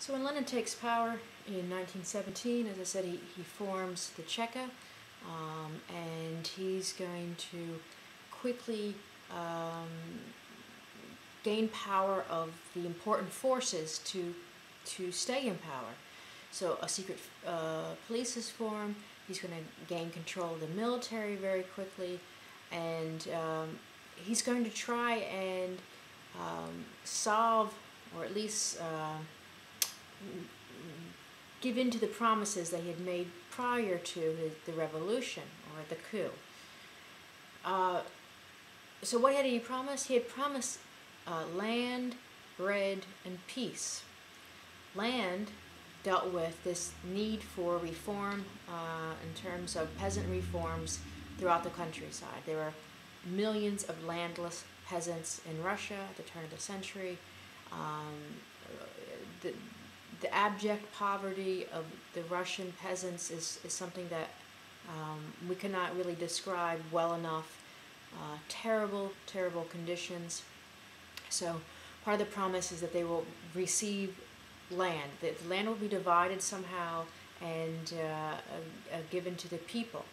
So when Lenin takes power in 1917, as I said, he forms the Cheka, and he's going to quickly gain power of the important forces to stay in power. So a secret police is formed. He's going to gain control of the military very quickly, and he's going to try and solve, or at least give in to the promises that he had made prior to the revolution, or the coup. So what had he promised? He had promised land, bread, and peace. Land dealt with this need for reform in terms of peasant reforms throughout the countryside. There were millions of landless peasants in Russia at the turn of the century. The abject poverty of the Russian peasants is something that we cannot really describe well enough. Terrible, terrible conditions. So part of the promise is that they will receive land. The land will be divided somehow and given to the people.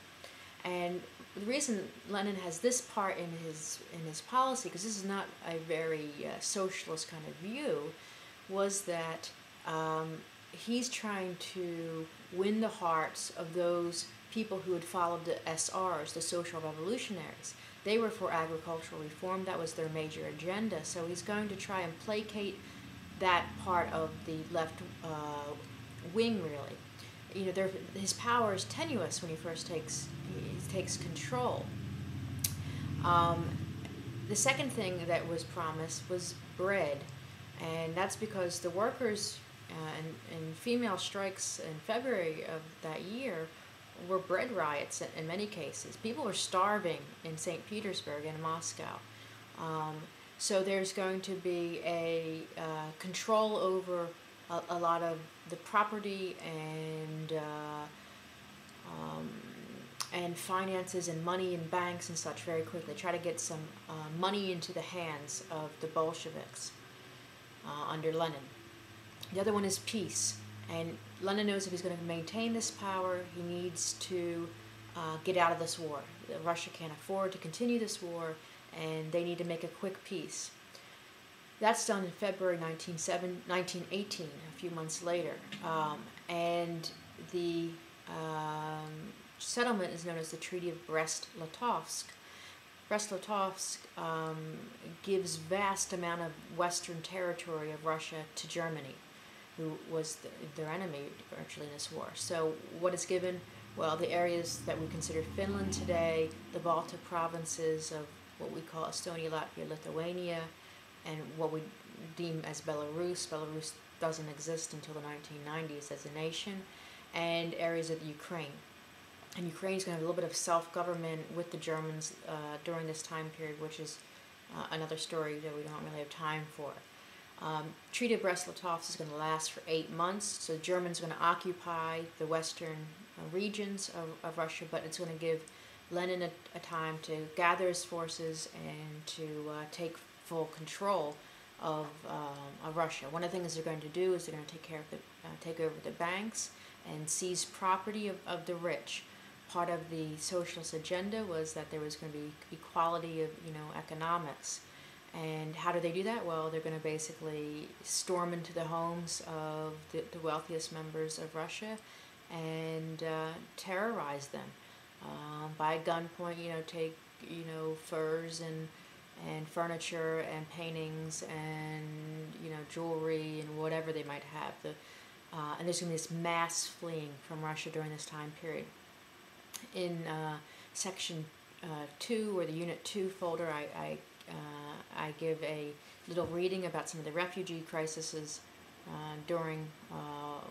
And the reason Lenin has this part in his policy, because this is not a very socialist kind of view, was that he's trying to win the hearts of those people who had followed the SRs, the social revolutionaries. They were for agricultural reform. That was their major agenda. So he's going to try and placate that part of the left wing, really. You know, his power is tenuous when he first takes control. The second thing that was promised was bread, and that's because the workers and female strikes in February of that year were bread riots in many cases. People were starving in St. Petersburg and Moscow. So there's going to be a control over a lot of the property and finances and money in banks and such very quickly. Try to get some money into the hands of the Bolsheviks under Lenin. The other one is peace. And Lenin knows if he's going to maintain this power, he needs to get out of this war. Russia can't afford to continue this war, and they need to make a quick peace. That's done in February 1918, a few months later. And the settlement is known as the Treaty of Brest-Litovsk. Brest-Litovsk gives vast amount of western territory of Russia to Germany, who was their enemy virtually in this war. So what is given? Well, the areas that we consider Finland today, the Baltic provinces of what we call Estonia, Latvia, Lithuania, and what we deem as Belarus. Belarus doesn't exist until the 1990s as a nation, and areas of Ukraine. And Ukraine is going to have a little bit of self-government with the Germans during this time period, which is another story that we don't really have time for. Treaty of Brest-Litovsk is going to last for 8 months, so the Germans are going to occupy the western regions of Russia, but it's going to give Lenin a time to gather his forces and to take full control of Russia. One of the things they're going to do is they're going to take over the banks and seize property of the rich. Part of the socialist agenda was that there was going to be equality of economics. And how do they do that? Well, they're going to basically storm into the homes of the wealthiest members of Russia and terrorize them. By gunpoint, take furs and furniture and paintings and jewelry and whatever they might have. And there's going to be this mass fleeing from Russia during this time period. In section 2, or the Unit 2 folder, I give a little reading about some of the refugee crises during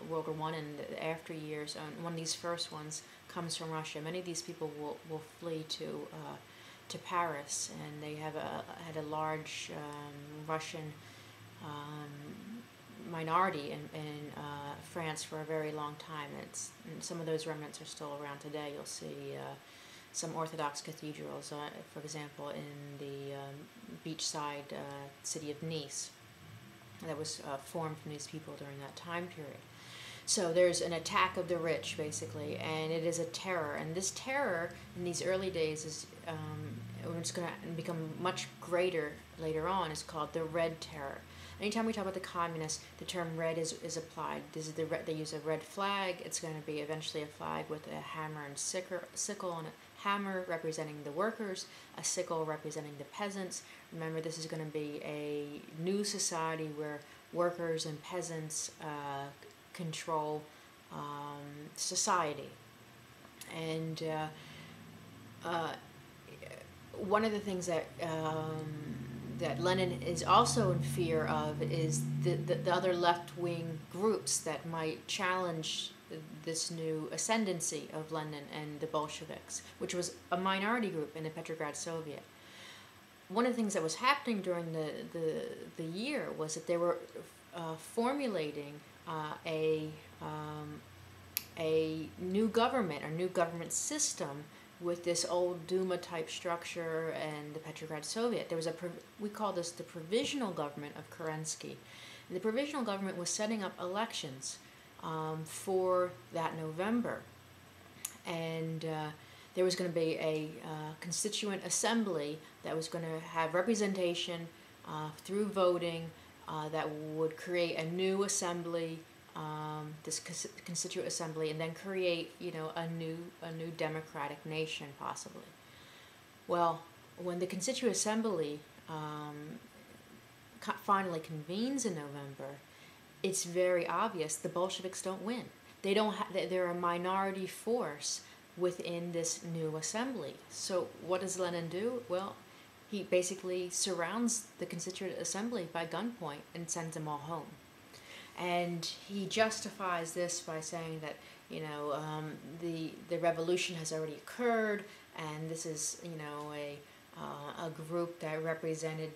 World War I and the after years. One of these first ones comes from Russia. Many of these people will flee to Paris, and they had a large Russian minority in France for a very long time. And some of those remnants are still around today. You'll see some Orthodox cathedrals, for example, in the beachside city of Nice. that was formed from these people during that time period. So there's an attack of the rich, basically, and it is a terror. And this terror in these early days is, when it's going to become much greater later on, is called the Red Terror. Anytime we talk about the communists, the term red is applied. This is they use a red flag. It's going to be eventually a flag with a hammer and sickle on it. Hammer representing the workers, a sickle representing the peasants. Remember, this is going to be a new society where workers and peasants control society. And one of the things that that Lenin is also in fear of is the other left-wing groups that might challenge this new ascendancy of Lenin and the Bolsheviks, which was a minority group in the Petrograd Soviet. One of the things that was happening during the year was that they were formulating a new government, a new government system with this old Duma type structure and the Petrograd Soviet. There was we call this the provisional government of Kerensky. And the provisional government was setting up elections for that November. And there was going to be a constituent assembly that was going to have representation through voting that would create a new assembly, this constituent assembly, and then create, a new democratic nation, possibly. Well, when the constituent assembly finally convenes in November, it's very obvious the Bolsheviks don't win. They're a minority force within this new assembly. So what does Lenin do? Well, he basically surrounds the constituent assembly by gunpoint and sends them all home. And he justifies this by saying that, the revolution has already occurred, and this is, a group that represented,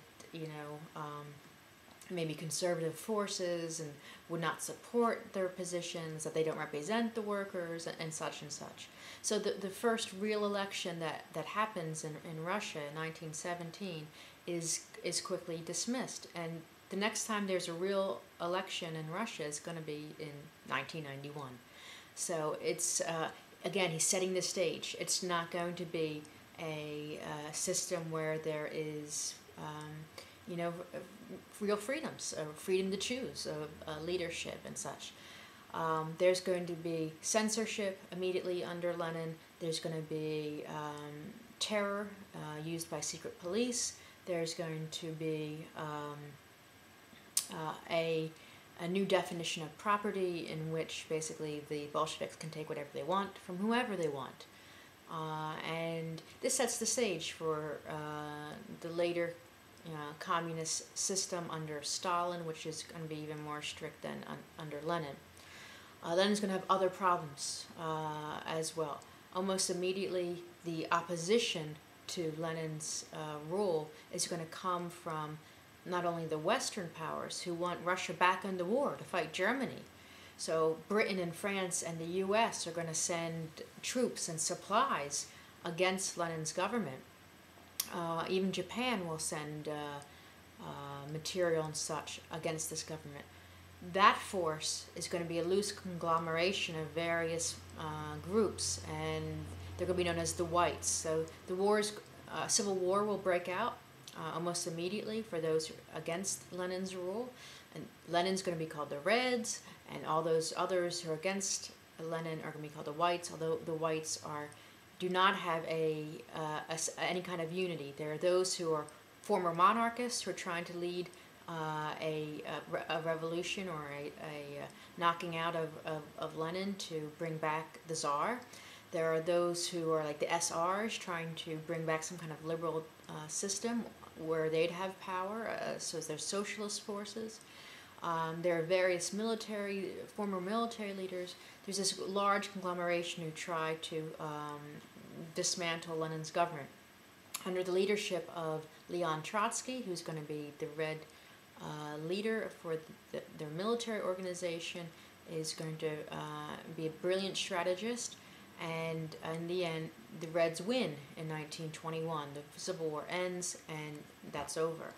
maybe conservative forces and would not support their positions, that they don't represent the workers, and such and such. So the first real election that happens in Russia in 1917 is quickly dismissed. And the next time there's a real election in Russia is going to be in 1991. So it's, again, he's setting the stage. It's not going to be a system where there is, real freedoms, freedom to choose, leadership and such. There's going to be censorship immediately under Lenin. There's going to be terror used by secret police. There's going to be a new definition of property in which basically the Bolsheviks can take whatever they want from whoever they want. And this sets the stage for the later communist system under Stalin, which is going to be even more strict than under Lenin. Lenin's going to have other problems as well. Almost immediately, the opposition to Lenin's rule is going to come from not only the Western powers who want Russia back in the war to fight Germany. So Britain and France and the US are going to send troops and supplies against Lenin's government. Even Japan will send material and such against this government. That force is going to be a loose conglomeration of various groups, and they're going to be known as the Whites. So the civil war will break out almost immediately for those against Lenin's rule, and Lenin's going to be called the Reds, and all those others who are against Lenin are going to be called the Whites, although the Whites do not have any kind of unity. There are those who are former monarchists who are trying to lead a revolution or a knocking out of Lenin to bring back the Tsar. There are those who are like the SRs trying to bring back some kind of liberal system where they'd have power, so there's socialist forces. There are various former military leaders. There's this large conglomeration who try to dismantle Lenin's government. Under the leadership of Leon Trotsky, who's going to be the Red leader for their military organization, is going to be a brilliant strategist, and in the end, the Reds win in 1921. The Civil War ends, and that's over.